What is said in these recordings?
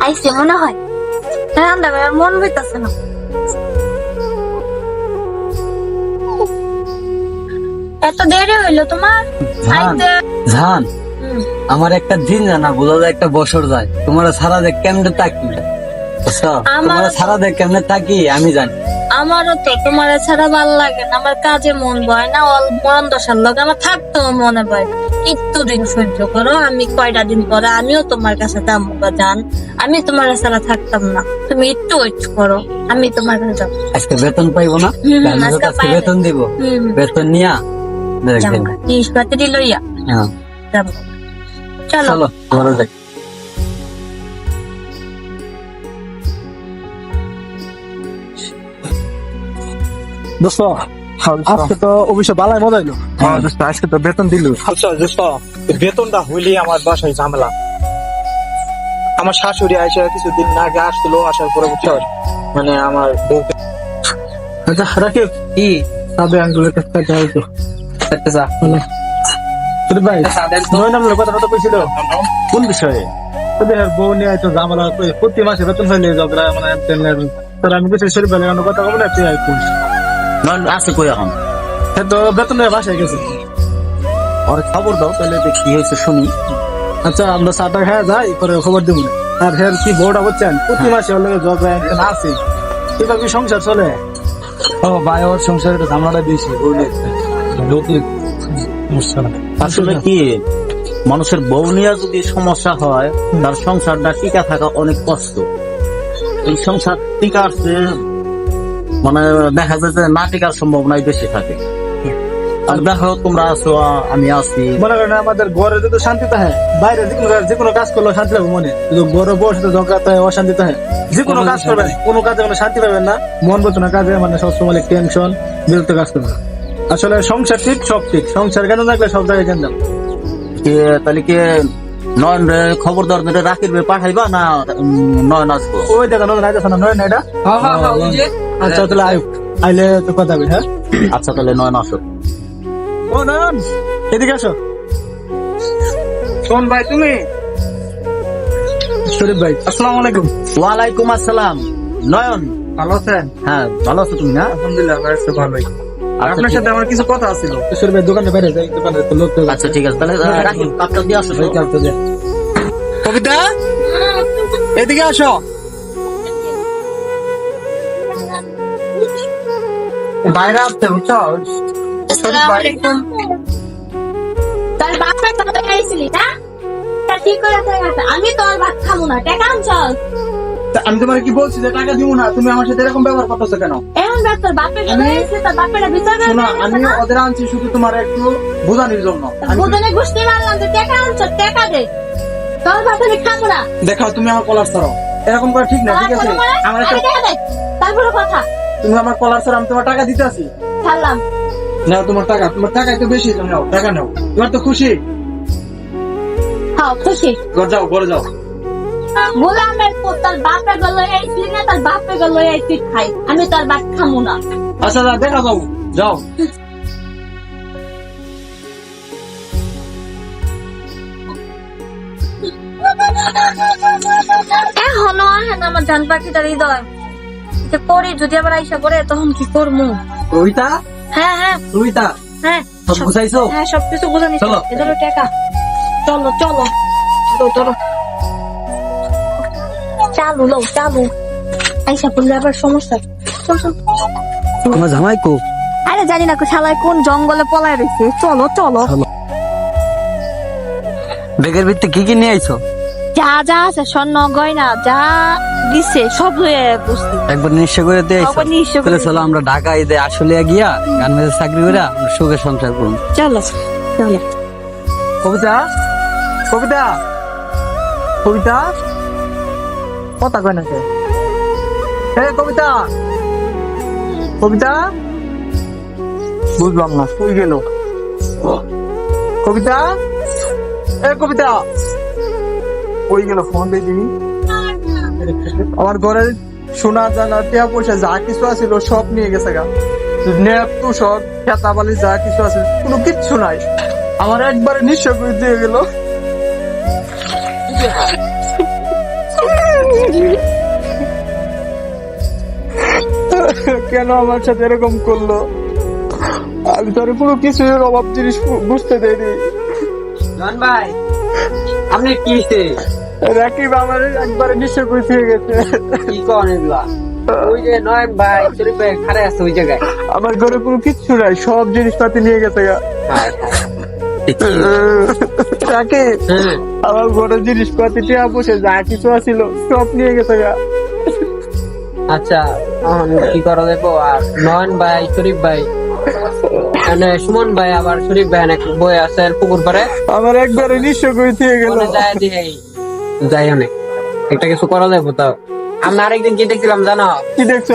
আইসে মনে হয় রান্না করে মন বইতাছে না। এত দেরি হইলো তোমার আইতে? জান আমার একটা দিন জানা বোঝা যায়, একটা বছর যায়। তোমার সারা দেখ কেমনে থাকি, তোমার সারা দেখ কেমনে থাকি আমি জানি। আমারও তো তোমার ছাড়া ভালো লাগে না, আমার কাজে মন বয় না, মন দশার লোক আমার থাকতেও মনে পায় না। একটু দিন সহ্য করো, আমি কয়টা দিন পরে আমিও তোমার কাছে যাবো জান। আমি তোমার ছাড়া থাকতাম না, তুমি একটু ওয়েট করো, আমি তোমার কাছে যাবো। আজকে বেতন পাইবো না? আজকে বেতন দিব, বেতন নিয়া জিনিসপাতি লইয়া যাবো। চলো চলো ঘরে যাই। দোস্ত আজকে তো অবশ্য বালাই মজা হইলো। দোস্ত আজকে তো বেতন দিল। আচ্ছা দোস্ত, বেতনটা হইলে আমার বাসায় ঝামেলা। আমার শাশুড়ি আইসা কিছুদিন আগে আসছিল, আসার পরে বুঝছস মানে আমার বউকে। আচ্ছা রাখি কি সাবে আঙ্গুলের কাছে যাইতো একটা চা তোর ভাই নয় নাম্বার কথা কইছিল কোন বিষয়ে? তোদের বউ নিয়ে তো ঝামেলা প্রতি মাসে বেতন হইলে ঝগড়া মানে তোর আমি কিছু শরীর বেলা কথা কব না, তুই আই কোন আছে কই এখন? সে তো বেতন নিয়ে বাসায় গেছে। ওর খবর দাও তাহলে কি হয়েছে শুনি। আচ্ছা আমরা চাটা খাওয়া যাই, পরে খবর দেবো। আর ফের কি বউটা বলছেন প্রতি মাসে হলে ঝগড়া একজন আছে, কিভাবে সংসার চলে? ও ভাই ওর সংসারে তো ঝামেলাটা বেশি আসলে কি মানুষের বউ নিয়ে যদি সমস্যা হয় তার সংসারটা টিকা থাকা অনেক কষ্ট। এই সংসার টিকা আসছে মানে দেখা যায় যে না টিকার সম্ভাবনাই বেশি থাকে। আর দেখো তোমরা আছো আমি আছি, মনে করেন আমাদের ঘরে যদি শান্তি থাকে, বাইরে যে কোনো কাজ করলে শান্তি লাগবে মনে। ঘরে বউ সাথে ঝগড়া হয়, অশান্তি থাকে, যে কোনো কাজ করবেন কোনো কাজে কোনো শান্তি পাবেন না, মন বলতো না কাজে, মানে সবসময় টেনশন বিরক্ত কাজ করবে। আসলে সংসার ঠিক সব ঠিক, সংসার কেন থাকলে সব জায়গায় কেন যাবে। তাহলে কি নয়ন খবর দর রাখির পাঠাইবা না নয়ন আসবো? ওই দেখা নয় না নয় না এটা। আচ্ছা তাহলে আইলে তো কথা হবে। হ্যাঁ আচ্ছা তাহলে নয়ন আসো। ও নয়ন এদিকে আসো। শোন ভাই, তুমি শরীফ ভাই আসসালামু আলাইকুম। ওয়ালাইকুম আসসালাম। নয়ন ভালো আছেন? হ্যাঁ ভালো আছো তুমি? না আলহামদুলিল্লাহ ভালোই। আর আপনার সাথে আমার কিছু কথা ছিল। শরীফ ভাই দোকানে বাইরে যাই, দোকানে তো লোক। আচ্ছা ঠিক আছে তাহলে রাখি, কাপটা দিয়ে আসো। কবিতা এদিকে আসো। বাইরে আসতে বুঝছো? আসসালামু আলাইকুম। তোর বাপের কথা খাইছিলি না? তা ঠিক করে থাকে, আমি তোর ভাত খাবো না, টাকা আনছস? আমি তোমার কি বলছি যে টাকা দিব না, তুমি আমার সাথে এরকম ব্যবহার করতেছো কেন? এখন ভাত তোর বাপের কথা খাইছিস, তোর বাপের বিচার করে শোনো, আমি ওদের আনছি শুধু তোমার একটু বোঝানোর জন্য। বুদনে গুষ্টি মারলাম, তুই টাকা আনছস, টাকা দে। তোর ভাত আমি খাবো না। দেখো তুমি আমার কলার ছাড়ো, এরকম করা ঠিক না, ঠিক আছে? আমার একটা টাকা দে, তারপরে কথা। তুমি আমার কলার ছাড়ো, আমি তোমার টাকা দিতে আসি। ছাড়লাম। নাও তোমার টাকা একটু বেশি, নাও টাকা নাও। তোমার তো খুশি? হ্যাঁ খুশি। যাও ঘরে যাও। গোলামের পুত, তোর বাপে গেল আইসলি না, তোর বাপে গেল আইসি খাই, আমি তোর ভাত খাবো না। আচ্ছা দেখা যাও, যাও। এখনো আহে না আমার জান পাখিটার হৃদয়, যে পরে যদি আবার আইসা পড়ে তখন কি করবো? রুইতা হ্যাঁ হ্যাঁ রুইতা হ্যাঁ সব বুঝাইছো? হ্যাঁ সবকিছু বুঝে নিচ্ছি। চলো। এদের টাকা চলো চলো চলো চালু লো চালু, আইসা পড়লে আবার সমস্যা। চল চল। তোমার জামাই কো? আরে জানি না শালায় কোন জঙ্গলে পলায় রয়েছে, চলো চলো। ব্যাগের ভিতরে কি কি নিয়ে আইছো? যা যা আছে স্বর্ণ গয়না যা দিছে সব লয়ে বসছি। একবার নিশ্চয় করে দিয়ে আইছো? একবার নিশ্চয় করে তাহলে চলো আমরা ঢাকা ঈদে আসলে গিয়া গান মেজে চাকরি করে আমরা সুখে সংসার করুন। চলো চলো। কবিতা কবিতা কবিতা কথা কয় না কে? কবিতা কবিতা বুঝলাম না, কই গেল কবিতা? কবিতা কই গেল? ফোন দিয়ে দিবি। আমার ঘরের সোনা জানা টিয়া পয়সা যা কিছু আছিল সব নিয়ে গেছে গা। নেপ তুষক খেতা বালি যা কিছু আছে কোনো কিচ্ছু নাই, আমার একবারে নিঃস্ব করে দিয়ে গেল। কেন আমার সাথে এরকম করলো? আমি তোর কোনো কিছুর অভাব জিনিস বুঝতে দেয়নি। ভাই আপনি কি হইছে? রাকিব আমার একবারে নিঃস্ব করে দিয়ে গেছে। কি করেন এগুলা? ওই যে নয়ন ভাই শরীফ ভাই খারে আছে ওই জায়গায়। আমার ঘরে কোনো কিচ্ছু নাই, সব জিনিসপাতি নিয়ে গেছে গা। রাকিব আমার ঘরের জিনিসপাতি টিয়া বসে যা কিছু আছিল সব নিয়ে গেছে গা। আচ্ছা এখন কি করা যাবো? আর নয়ন ভাই শরীফ ভাই মানে সুমন ভাই আবার শরীফ ভাই অনেক বই আছে পুকুর পারে আমার একবারে নিঃস্ব করে দিয়ে গেল। যায় দিয়ে যাই অনেক একটা কিছু করা যাবো। তাও আমরা আরেকদিন কি দেখছিলাম জানো? কি দেখছ?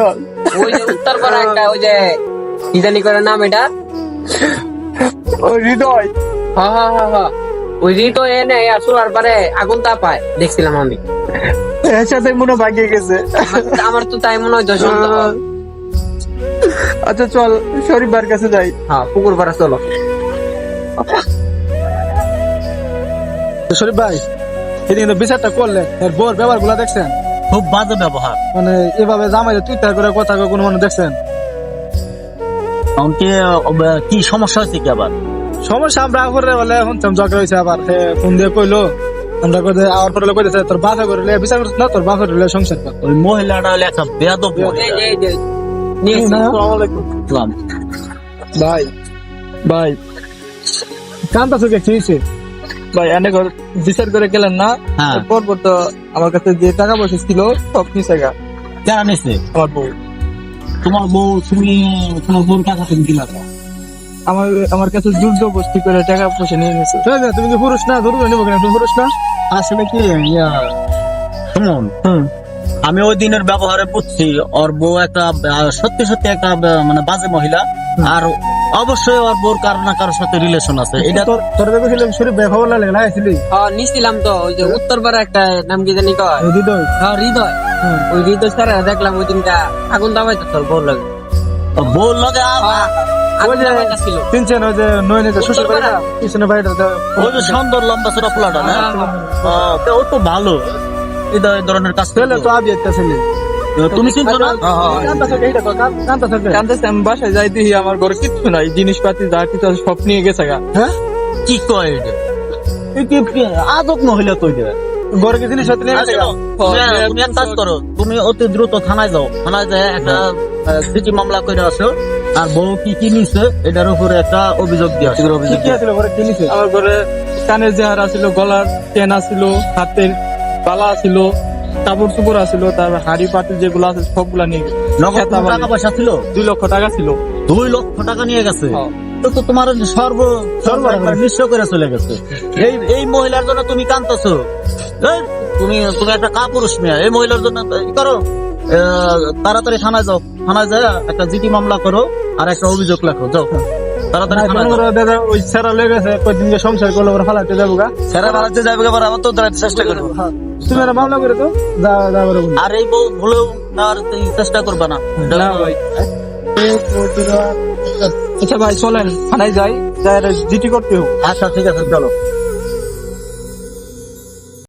ওই যে উত্তর পাড়া একটা ওই যে কি জানি করে নাম এটা, ওই হৃদয়। হ্যাঁ হ্যাঁ হ্যাঁ হ্যাঁ ওই রিতো এনে চুলার পারে আগুন তাপায় দেখছিলাম আমি। এর সাথে মনে ভাগিয়ে গেছে। আমার তো তাই মনে হয় সন্দেহ। আচ্ছা চল শরীফ ভাইয়ের কাছে যাই। হ্যাঁ পুকুর পাড়া চলো। শরীফ ভাই এদিকে কিন্তু বিচারটা করলেন, এর বোর ব্যবহার গুলা দেখছেন? খুব বাজে ব্যবহার। মানে এভাবে জামাই তুই করে কথা কয় কোনো মানুষ দেখছেন? এমনকি কি সমস্যা হয়েছে কি আবার? সমস্যা আমরা করে বলে শুনতাম ঝগড়া হয়েছে, আবার ফোন দিয়ে কইলো আমরা আওয়ার পরে কইতেছে তোর বাপে করলে বিচার করছিস না, তোর বাপে করলে সংসার কর। ওই মহিলাটা হলে একটা বেয়াদব মহিলা। বুঝলাম। ভাই ভাই কান্তা চোখে খেয়েছে। ভাই অনেক বিচার করে গেলেন না, হ্যাঁ। পরপর তো আমার কাছে যে টাকা পয়সা ছিল সব নিচে গা। যারা নিছে আমার বউ তোমার বউ, তুমি তোমার বউর টাকা তুমি দিলা না? আমার কাছে জোর জবরদস্তি করে টাকা পয়সা নিয়ে নিয়েছে। তুমি কি পুরুষ না? ধরুন নিবো কেন? তুমি পুরুষ না? আসলে কি শুনুন, আমি ওই দিনের ব্যবহারে বুঝছি ওর বউ একটা সত্যি সত্যি একটা মানে বাজে মহিলা, আর অবশ্যই ওর বউর কারো না কারোর সাথে রিলেশন আছে। এটা তোর দেখেছিলাম শরীফ ভাই খবর লাগে লাগাইছিলি হ্যাঁ নিছিলাম তো ওই যে উত্তর পাড়া একটা নাম কি জানি কয়, হৃদয়। হ্যাঁ হৃদয়। ওই হৃদয় স্যার দেখলাম ওই দিনটা আগুন দাবাইতে তোর বউ লাগে। বউর লগে ওই যে চিনছেন ওই যে নয়নিতে শ্বশুর বাড়িটা পিছনে বাড়িটা ওই যে সুন্দর লম্বা ছোট পোলাটা না, ও তো ভালো এই ধরনের কাজ ছেলে করলে তো আবি একটা ছেলে। তুমি চিনছো না? কান্তা চোখে এইটা কর, কান্তা চোখে। জানতেছি আমি বাসায় যাই দেখি আমার ঘরে কিচ্ছু নাই, জিনিসপাতি যা কিছু আছে সব নিয়ে গেছে গা। হ্যাঁ কি কয় এটা? আদক মহিলা তো এটা। ঘরে কি জিনিস হতে নিয়ে গেছে গা? তুমি এক কাজ করো, তুমি অতি দ্রুত থানায় যাও, থানায় যায় একটা সিটি মামলা করে আসো, আর বউ কি কি নিছে এটার উপরে একটা অভিযোগ দিয়ে আসো। কি কি আছিল ঘরে, কি নিছে? আমার ঘরে কানের জেহার আছিল, গলার চেন আছিল, হাতের বালা আছিল, কাপড় চুপড় আছিল, তারপর হাড়ি পাতিল যেগুলো আছে সবগুলা নিয়ে গেছে। নগদ খেতা বাড়ি। টাকা পয়সা ছিল? 2 লক্ষ টাকা ছিল। 2 লক্ষ টাকা নিয়ে গেছে। হ্যাঁ। তো তোমার সর্ব একবার নিঃস্ব করে চলে গেছে। এই মহিলার জন্য তুমি কাঁদতেছো? তুমি তুমি একটা কাপুরুষ মেয়ে, এই মহিলার জন্য ই করো, তাড়াতাড়ি থানায় যাও, থানায় যায় একটা জিডি মামলা করো আর একটা অভিযোগ লেখো, যাও তাড়াতাড়ি থানায় যাও। দাদা ওই ছেড়া লেগে গেছে, কয়েকদিন যে সংসার করলো ওরা ফালাতে যাবো গা। সেরা ভাড়াতে যাবে এবার, আবার তো দাঁড়াতে চেষ্টা করবো। তুমি একটা মামলা করে তো যা বলে বলি। আর এই বউ ভুলেও নেওয়ার চেষ্টা করবে না। না ভাই। আচ্ছা ভাই চলেন থানায় যাই, জিটি করতে হোক। আচ্ছা ঠিক আছে চলো।